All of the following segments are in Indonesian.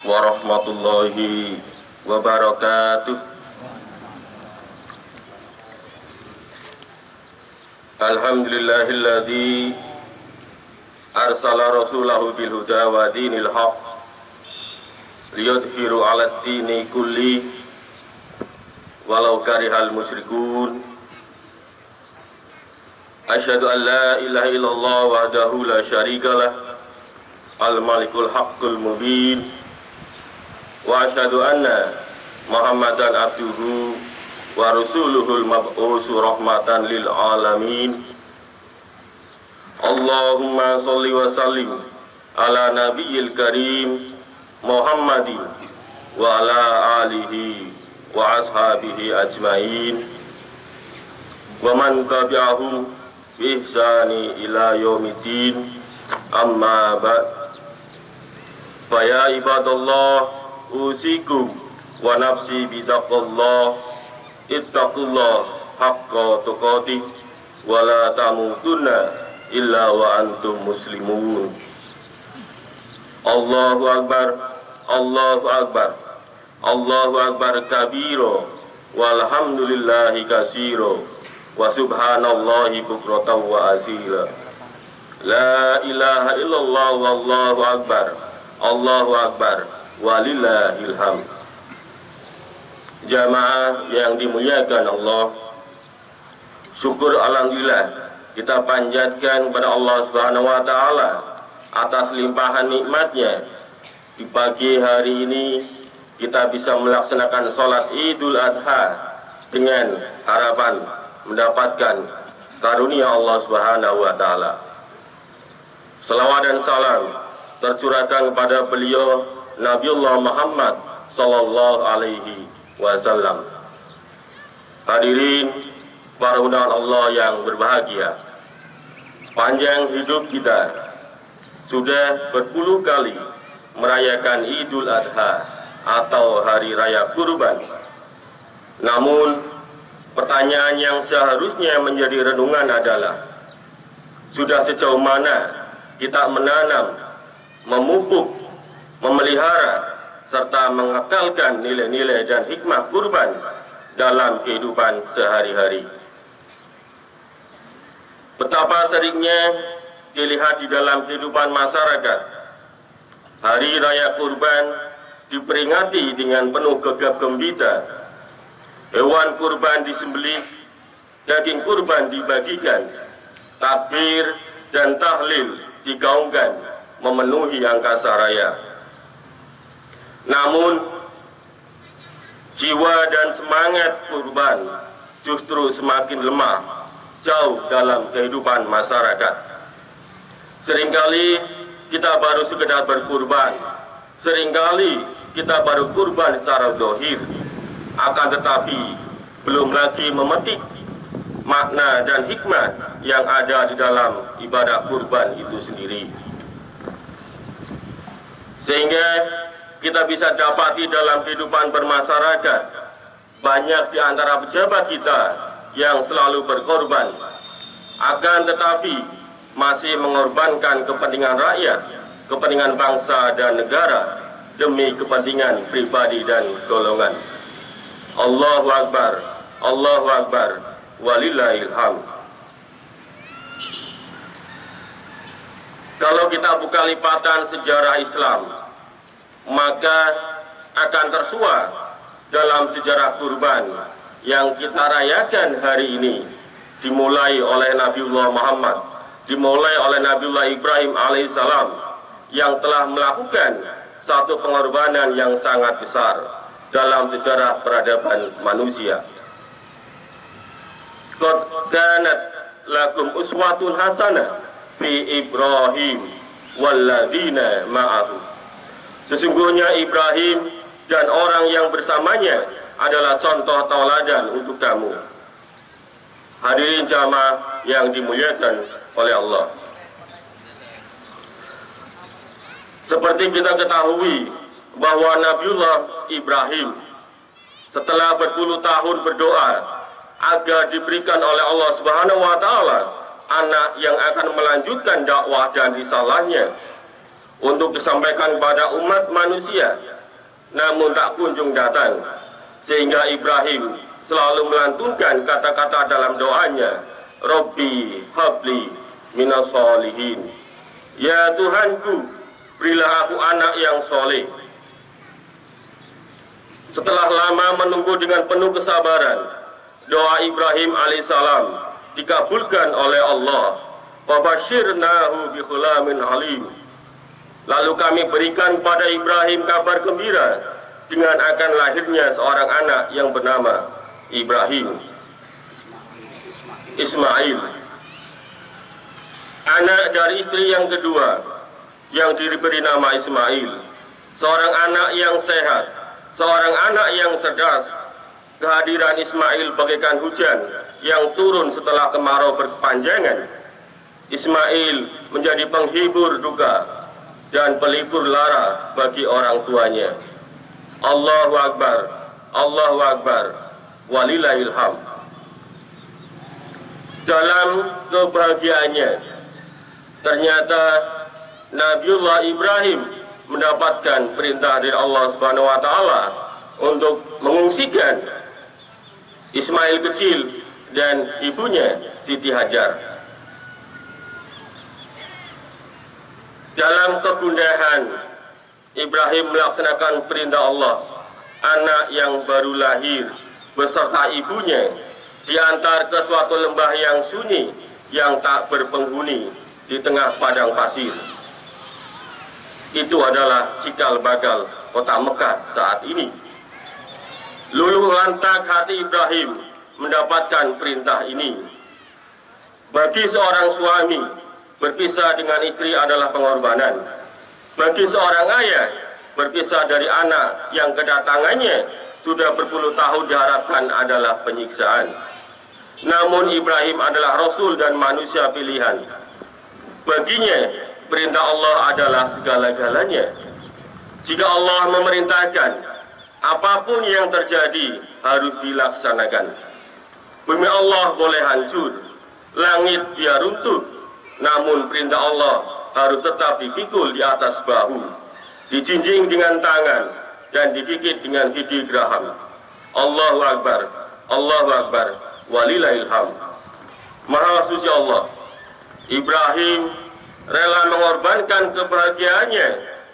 warahmatullahi wabarakatuh. Alhamdulillahilladzi arsala rasulahu bil huda wa dinil haq liyudhiru 'alad dini kulli walau karihal musyrikun. Asyhadu an la ilaha illallah wahdahu la syarikalah al-malikul haqqul mubin wa asyhadu anna Muhammadan abduhu wa rasuluhul mab'usu rahmatan lil alamin. Allahumma sholli wa sallim ala nabiyil karim Muhammadin wa ala alihi wa ashabihi ajmain wa man tabi'ahum bi ihsani ila yaumiddin. Amma ba'd. Fa ya ibadallah usikum wa nafsi bitaqwallah ittaqullah haqqa tuqatih wa la tamutunna illa wa antum muslimun. Allahu akbar, Allahu akbar, Allahu akbar kabiro walhamdulillahi kasiro wa subhanallahi bukratan wa asila. La ilaha illallah wallahu akbar, Allahu akbar walillahil hamd. Jamaah yang dimuliakan Allah, syukur alhamdulillah kita panjatkan kepada Allah Subhanahu wa taala atas limpahan nikmatnya. Di pagi hari ini kita bisa melaksanakan sholat Idul Adha dengan harapan mendapatkan karunia Allah Subhanahu wa taala. Salawat dan salam tercurahkan kepada beliau Nabiullah Muhammad sallallahu alaihi wasallam. Hadirin para undangan Allah yang berbahagia, sepanjang hidup kita sudah berpuluh kali merayakan Idul Adha atau Hari Raya Kurban. Namun pertanyaan yang seharusnya menjadi renungan adalah, sudah sejauh mana kita menanam, memupuk, memelihara, serta mengekalkan nilai-nilai dan hikmah kurban dalam kehidupan sehari-hari. Betapa seringnya dilihat di dalam kehidupan masyarakat, Hari Raya Kurban diperingati dengan penuh gegap gempita. Hewan kurban disembelih, daging kurban dibagikan, takbir dan tahlil digaungkan memenuhi angkasa raya. Namun jiwa dan semangat kurban justru semakin lemah jauh dalam kehidupan masyarakat. Seringkali kita baru sekedar berkurban, seringkali kita baru kurban secara zahir, akan tetapi belum lagi memetik makna dan hikmat yang ada di dalam ibadah kurban itu sendiri. Sehingga kita bisa dapati dalam kehidupan bermasyarakat, banyak di antara pejabat kita yang selalu berkorban, akan tetapi masih mengorbankan kepentingan rakyat, kepentingan bangsa dan negara demi kepentingan pribadi dan golongan. Allahu akbar, Allahu akbar walillahil hamd. Kalau kita buka lipatan sejarah Islam, maka akan tersuat dalam sejarah kurban yang kita rayakan hari ini, dimulai oleh Nabiullah Muhammad, dimulai oleh Nabiullah Ibrahim alaihissalam, yang telah melakukan satu pengorbanan yang sangat besar dalam sejarah peradaban manusia. Qad kanat lakum uswatun hasanah fi Ibrahim walladzina ma'ahu. Sesungguhnya Ibrahim dan orang yang bersamanya adalah contoh tauladan untuk kamu. Hadirin jamaah yang dimuliakan oleh Allah, seperti kita ketahui bahwa Nabiullah Ibrahim setelah berpuluh tahun berdoa agar diberikan oleh Allah Subhanahu wa taala anak yang akan melanjutkan dakwah dan risalahnya, untuk disampaikan kepada umat manusia, namun tak kunjung datang, sehingga Ibrahim selalu melantunkan kata-kata dalam doanya, Rabbi habli minas solihin. Ya Tuhanku, berilah aku anak yang soleh. Setelah lama menunggu dengan penuh kesabaran, doa Ibrahim alaihissalam dikabulkan oleh Allah. Wabashirnahu bi ghulamin halim. Lalu kami berikan pada Ibrahim kabar gembira dengan akan lahirnya seorang anak yang bernama Ibrahim, Ismail, anak dari istri yang kedua yang diberi nama Ismail, seorang anak yang sehat, seorang anak yang cerdas. Kehadiran Ismail bagaikan hujan yang turun setelah kemarau berkepanjangan. Ismail menjadi penghibur duka dan pelipur lara bagi orang tuanya. Allahu Akbar, Allahu Akbar, walillahil hamd. Dalam kebahagiaannya, ternyata Nabiullah Ibrahim mendapatkan perintah dari Allah Subhanahu wa taala untuk mengungsikan Ismail kecil dan ibunya Siti Hajar. Dalam kegundahan, Ibrahim melaksanakan perintah Allah. Anak yang baru lahir beserta ibunya diantar ke suatu lembah yang sunyi yang tak berpenghuni di tengah padang pasir. Itu adalah cikal bakal kota Mekah saat ini. Luluh lantak hati Ibrahim mendapatkan perintah ini. Bagi seorang suami, berpisah dengan istri adalah pengorbanan. Bagi seorang ayah, berpisah dari anak yang kedatangannya sudah berpuluh tahun diharapkan adalah penyiksaan. Namun Ibrahim adalah Rasul dan manusia pilihan. Baginya, perintah Allah adalah segala-galanya. Jika Allah memerintahkan, apapun yang terjadi harus dilaksanakan. Bumi Allah boleh hancur, langit biar runtuh, namun perintah Allah harus tetap dipikul di atas bahu, dijinjing dengan tangan, dan digigit dengan gigi geraham. Allahu Akbar, Allahu Akbar, walillahil hamd. Maha suci Allah, Ibrahim rela mengorbankan kebahagiaannya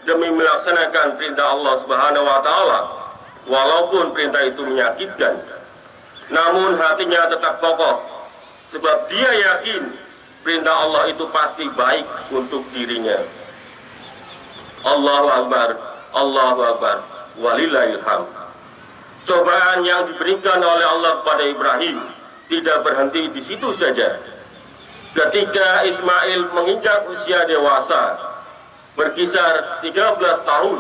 demi melaksanakan perintah Allah Subhanahu wa taala. Walaupun perintah itu menyakitkan, namun hatinya tetap kokoh, sebab dia yakin perintah Allah itu pasti baik untuk dirinya. Allahu Akbar, Allahu Akbar, walillahil hamd. Cobaan yang diberikan oleh Allah kepada Ibrahim tidak berhenti di situ saja. Ketika Ismail menginjak usia dewasa, berkisar 13 tahun,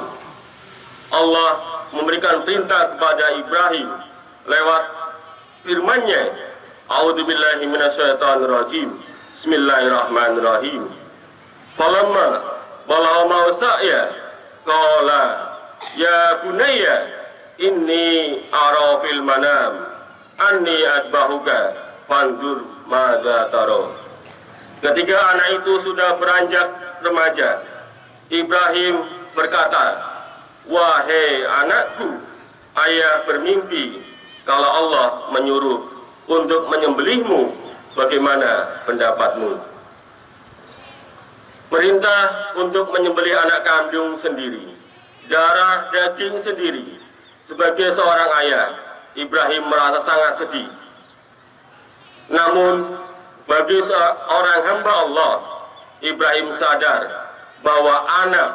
Allah memberikan perintah kepada Ibrahim lewat firman-Nya, A'udzubillahi minasyaitonirrajim. Bismillahirrahmanirrahim. Falamma balagha ma'saya qala ya bunayya inni ara fil manam anni atbahuka fandur madza tara. Ketika anak itu sudah beranjak remaja, Ibrahim berkata, wahai anakku, ayah bermimpi kalau Allah menyuruh untuk menyembelihmu, bagaimana pendapatmu? Perintah untuk menyembelih anak kandung sendiri, darah daging sendiri. Sebagai seorang ayah, Ibrahim merasa sangat sedih. Namun, bagi seorang hamba Allah, Ibrahim sadar bahwa anak,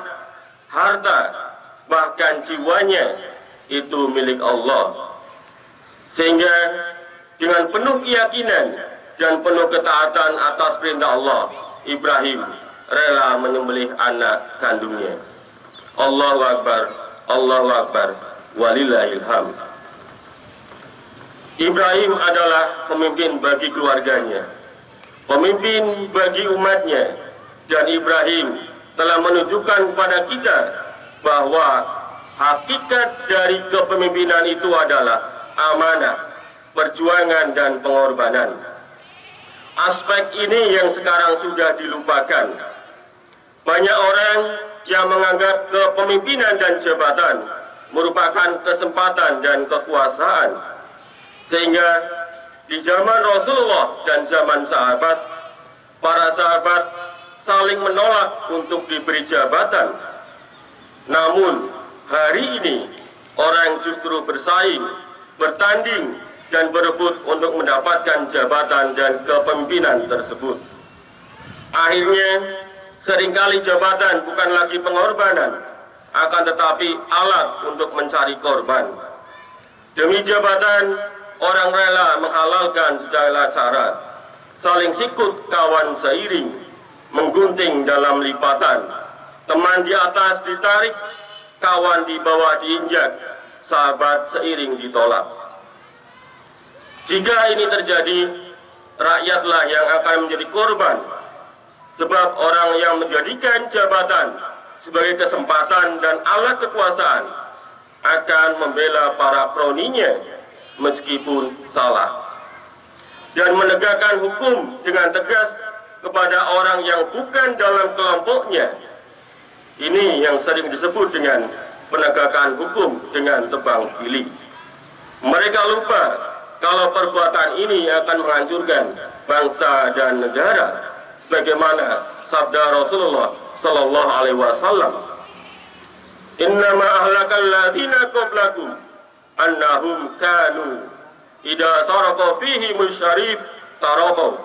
harta, bahkan jiwanya itu milik Allah. Sehingga dengan penuh keyakinan dan penuh ketaatan atas perintah Allah, Ibrahim rela menyembelih anak kandungnya. Allahu Akbar, Allahu Akbar, walillahil hamd. Ibrahim adalah pemimpin bagi keluarganya, pemimpin bagi umatnya, dan Ibrahim telah menunjukkan kepada kita bahwa hakikat dari kepemimpinan itu adalah amanah, perjuangan, dan pengorbanan. Aspek ini yang sekarang sudah dilupakan. Banyak orang yang menganggap kepemimpinan dan jabatan merupakan kesempatan dan kekuasaan, sehingga di zaman Rasulullah dan zaman sahabat, para sahabat saling menolak untuk diberi jabatan. Namun hari ini orang justru bersaing, bertanding, dan berebut untuk mendapatkan jabatan dan kepemimpinan tersebut. Akhirnya seringkali jabatan bukan lagi pengorbanan, akan tetapi alat untuk mencari korban. Demi jabatan, orang rela menghalalkan segala cara, saling sikut kawan seiring, menggunting dalam lipatan, teman di atas ditarik, kawan di bawah diinjak, sahabat seiring ditolak. Jika ini terjadi, rakyatlah yang akan menjadi korban, sebab orang yang menjadikan jabatan sebagai kesempatan dan alat kekuasaan akan membela para kroninya meskipun salah, dan menegakkan hukum dengan tegas kepada orang yang bukan dalam kelompoknya. Ini yang sering disebut dengan penegakan hukum dengan tebang pilih. Mereka lupa kalau perbuatan ini akan menghancurkan bangsa dan negara, sebagaimana sabda Rasulullah sallallahu alaihi wasallam, "Innama ahlakal ladzina qablakum annahum kanu idza saraqa fihi musyarif taraqaw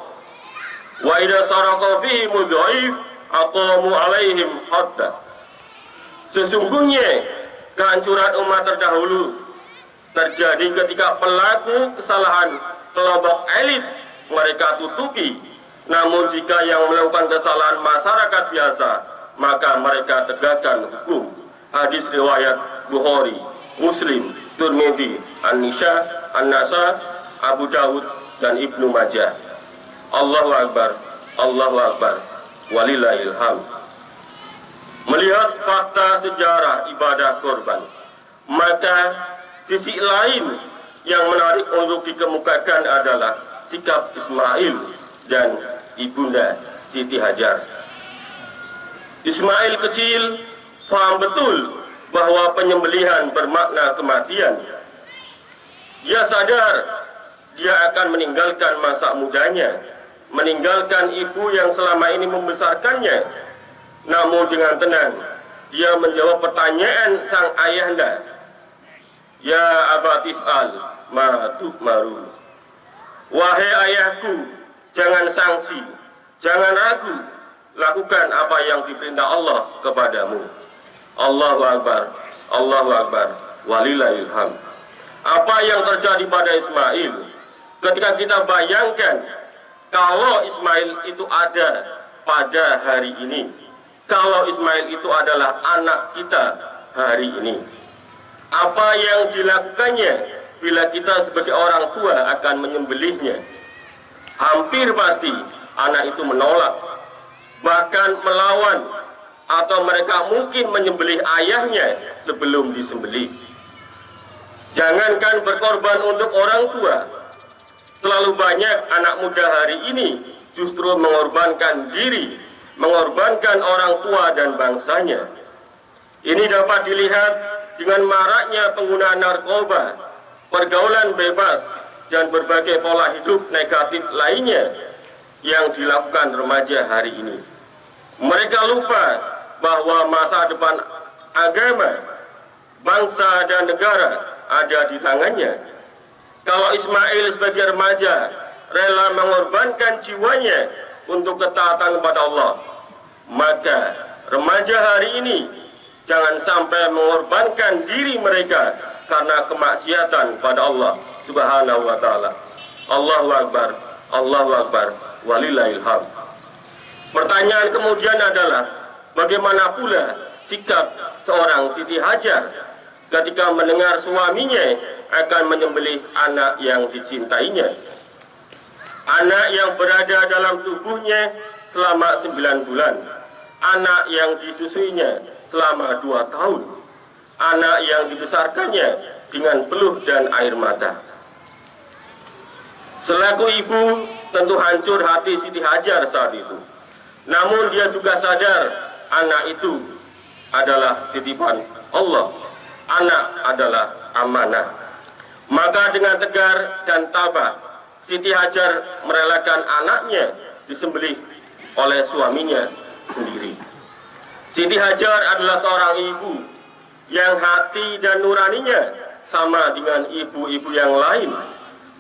wa idza saraqa fihi mudhaif aqamu alaihim hadda." Sesungguhnya kehancuran umat terdahulu terjadi ketika pelaku kesalahan kelompok elit mereka tutupi. Namun jika yang melakukan kesalahan masyarakat biasa, maka mereka tegakkan hukum. Hadis riwayat Bukhari, Muslim, Tirmidzi, An-Nisa, An-Nasa, Abu Dawud, dan Ibnu Majah. Allahu Akbar, Allahu Akbar, walillahil hamd. Melihat fakta sejarah ibadah korban, maka sisi lain yang menarik untuk dikemukakan adalah sikap Ismail dan ibunda Siti Hajar. Ismail kecil paham betul bahwa penyembelihan bermakna kematian. Dia sadar dia akan meninggalkan masa mudanya, meninggalkan ibu yang selama ini membesarkannya. Namun dengan tenang dia menjawab pertanyaan sang ayahanda, "Ya abatif al ma tu'maru." Wahai ayahku, jangan sangsi, jangan ragu, lakukan apa yang diperintah Allah kepadamu. Allahu Akbar, Allahu Akbar, walillahil hamd. Apa yang terjadi pada Ismail, ketika kita bayangkan kalau Ismail itu ada pada hari ini, kalau Ismail itu adalah anak kita hari ini, apa yang dilakukannya bila kita sebagai orang tua akan menyembelihnya? Hampir pasti anak itu menolak, bahkan melawan, atau mereka mungkin menyembelih ayahnya sebelum disembelih. Jangankan berkorban untuk orang tua, terlalu banyak anak muda hari ini justru mengorbankan diri, mengorbankan orang tua dan bangsanya. Ini dapat dilihat dengan maraknya penggunaan narkoba, pergaulan bebas, dan berbagai pola hidup negatif lainnya yang dilakukan remaja hari ini. Mereka lupa bahwa masa depan agama, bangsa, dan negara ada di tangannya. Kalau Ismail sebagai remaja rela mengorbankan jiwanya untuk ketaatan kepada Allah, maka remaja hari ini jangan sampai mengorbankan diri mereka karena kemaksiatan pada Allah Subhanahu wa ta'ala. Allahu Akbar, Allahu Akbar, walillahil hamd. Pertanyaan kemudian adalah, bagaimana pula sikap seorang Siti Hajar ketika mendengar suaminya akan menyembelih anak yang dicintainya, anak yang berada dalam tubuhnya selama 9 bulan, anak yang disusuinya selama 2 tahun, anak yang dibesarkannya dengan peluh dan air mata. Selaku ibu, tentu hancur hati Siti Hajar saat itu. Namun dia juga sadar anak itu adalah titipan Allah, anak adalah amanah. Maka dengan tegar dan tabah, Siti Hajar merelakan anaknya disembelih oleh suaminya sendiri. Siti Hajar adalah seorang ibu yang hati dan nuraninya sama dengan ibu-ibu yang lain.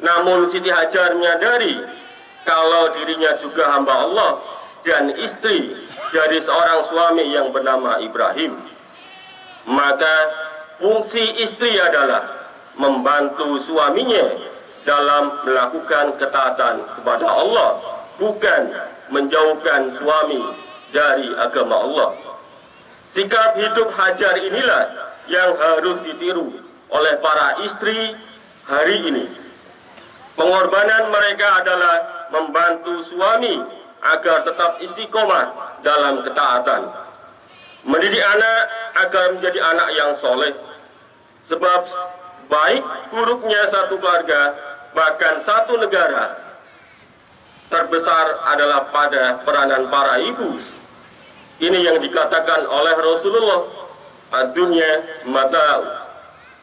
Namun Siti Hajar menyadari kalau dirinya juga hamba Allah dan istri dari seorang suami yang bernama Ibrahim. Maka fungsi istri adalah membantu suaminya dalam melakukan ketaatan kepada Allah, bukan menjauhkan suami dari agama Allah. Sikap hidup Hajar inilah yang harus ditiru oleh para istri hari ini. Pengorbanan mereka adalah membantu suami agar tetap istiqomah dalam ketaatan, mendidik anak agar menjadi anak yang soleh. Sebab baik buruknya satu keluarga, bahkan satu negara, terbesar adalah pada peranan para ibu. Ini yang dikatakan oleh Rasulullah, ad-dunya mata'u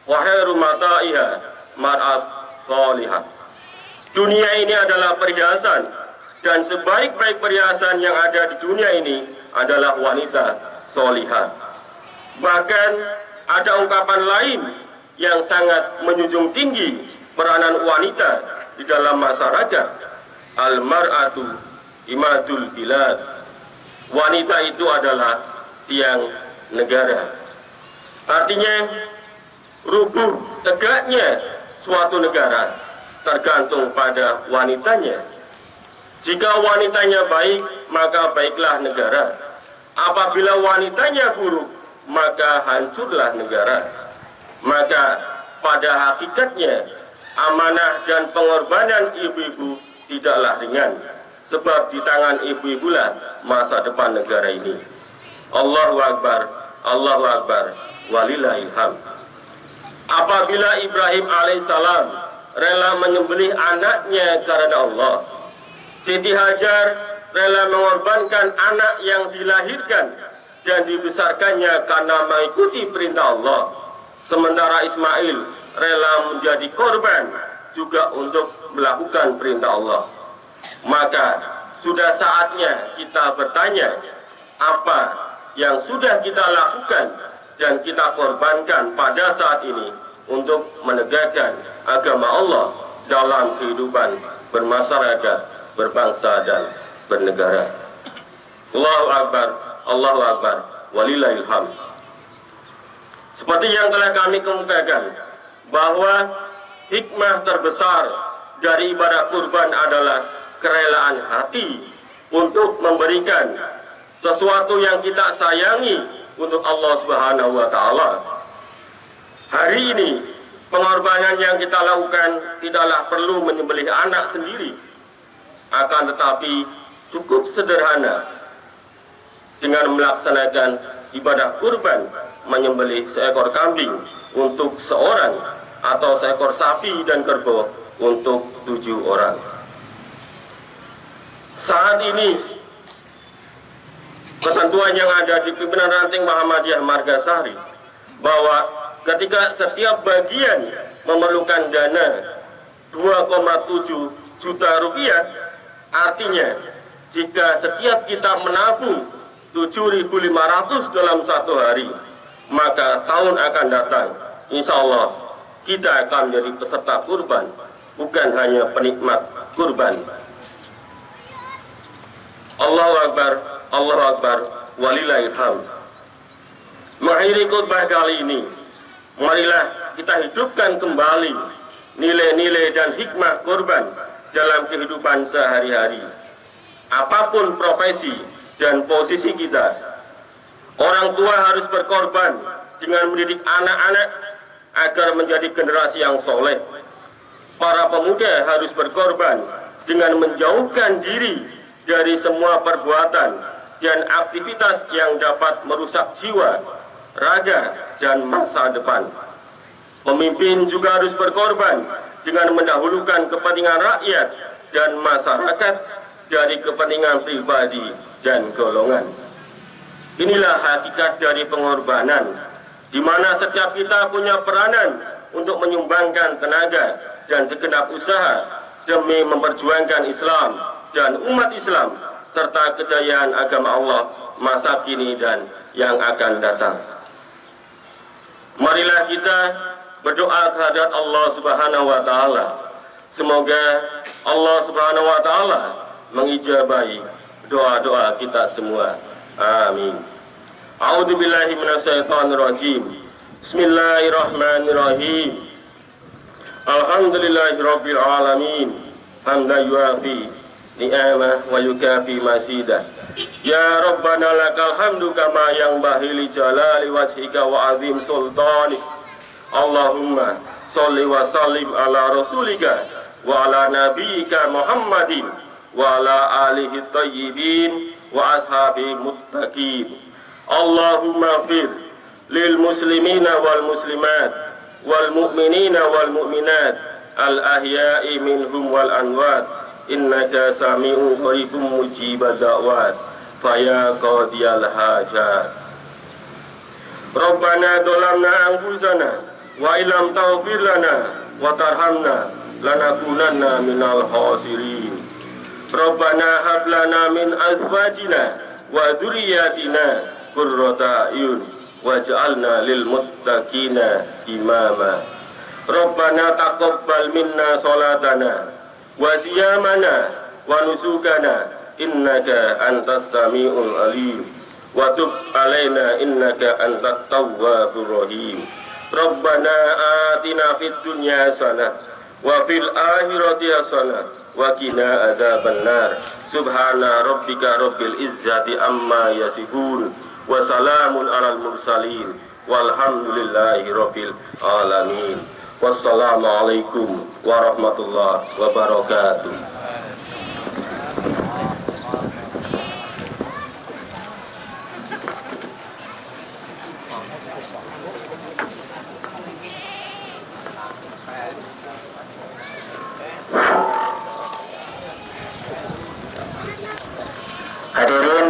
wa khairu mata'iha mar'at sholihah. Dunia ini adalah perhiasan, dan sebaik-baik perhiasan yang ada di dunia ini adalah wanita sholihah. Bahkan ada ungkapan lain yang sangat menjunjung tinggi peranan wanita di dalam masyarakat. Al-mar'atu imadul bilad. Wanita itu adalah tiang negara. Artinya rubuh tegaknya suatu negara tergantung pada wanitanya. Jika wanitanya baik, maka baiklah negara. Apabila wanitanya buruk, maka hancurlah negara. Maka pada hakikatnya amanah dan pengorbanan ibu-ibu tidaklah ringan, sebab di tangan ibu-ibulah masa depan negara ini. Allahu Akbar, Allahu Akbar, walillahil hamd. Apabila Ibrahim alaihissalam rela menyembelih anaknya karena Allah, Siti Hajar rela mengorbankan anak yang dilahirkan dan dibesarkannya karena mengikuti perintah Allah. Sementara Ismail rela menjadi korban juga untuk melakukan perintah Allah. Maka sudah saatnya kita bertanya, apa yang sudah kita lakukan dan kita korbankan pada saat ini untuk menegakkan agama Allah dalam kehidupan bermasyarakat, berbangsa dan bernegara. Allahu Akbar, Allahu Akbar, walillahil hamd. Seperti yang telah kami kemukakan, bahwa hikmah terbesar dari ibadah kurban adalah kerelaan hati untuk memberikan sesuatu yang kita sayangi untuk Allah Subhanahu wa Ta'ala. Hari ini pengorbanan yang kita lakukan tidaklah perlu menyembelih anak sendiri, akan tetapi cukup sederhana dengan melaksanakan ibadah kurban, menyembelih seekor kambing untuk seorang atau seekor sapi dan kerbau untuk 7 orang. Saat ini ketentuan yang ada di pimpinan ranting Muhammadiyah Margasari bahwa ketika setiap bagian memerlukan dana 2,7 juta rupiah, artinya jika setiap kita menabung 7.500 dalam satu hari, maka tahun akan datang insya Allah kita akan menjadi peserta kurban, bukan hanya penikmat kurban. Allahu Akbar, Allahu Akbar, walillahil hamd. Mengakhiri khutbah kali ini, marilah kita hidupkan kembali nilai-nilai dan hikmah kurban dalam kehidupan sehari-hari. Apapun profesi dan posisi kita, orang tua harus berkorban dengan mendidik anak-anak agar menjadi generasi yang soleh. Para pemuda harus berkorban dengan menjauhkan diri dari semua perbuatan dan aktivitas yang dapat merusak jiwa, raga, dan masa depan. Pemimpin juga harus berkorban dengan mendahulukan kepentingan rakyat dan masyarakat dari kepentingan pribadi dan golongan. Inilah hakikat dari pengorbanan, di mana setiap kita punya peranan untuk menyumbangkan tenaga dan segenap usaha demi memperjuangkan Islam dan umat Islam serta kejayaan agama Allah masa kini dan yang akan datang. Marilah kita berdoa kehadirat Allah Subhanahu wa taala. Semoga Allah Subhanahu wa taala mengijabahi doa-doa kita semua. Amin. A'udzu billahi minasyaitonir rajim. Bismillahirrahmanirrahim. Alhamdulillahirabbil alamin. Hamdan yuafi ni'amah wa yukafi masidah. Ya Rabbana lakal hamdu kama yanbaghi li jalali wajhika wa azim sultanik. Allahumma sholli wa sallim ala rasulika wa ala nabiyyika Muhammadin wa ala alihi thayyibin wa ashabi muttaqin. Allahumma fir lil muslimina wal muslimat wal mu'minina wal mu'minat al ahya'i minhum wal anwat innaka sami'un qaribun mujibad da'wat faya qadiyal hajat. Rabbana dhalamna anfusana wa illam taghfir lana wa tarhamna lanakunanna minal khasirin. Rabbana hab lana min azwajina wa dzurriyyatina qurrata a'yun waj'alna lil muttaqina imama. Rabbana taqabbal minna salatana wa siyamana wa nusukana innaka antas samiul alim wa tub alaina innaka antat tawwabur rahim. Rabbana atina fid dunya hasanah wa fil akhirati hasanah wa qina adzabannar. Subhana rabbika rabbil izzati amma yasifun wa salamun alal mursalin walhamdulillahi rabbil alamin. Wassalamualaikum warahmatullahi wabarakatuh. Hadirin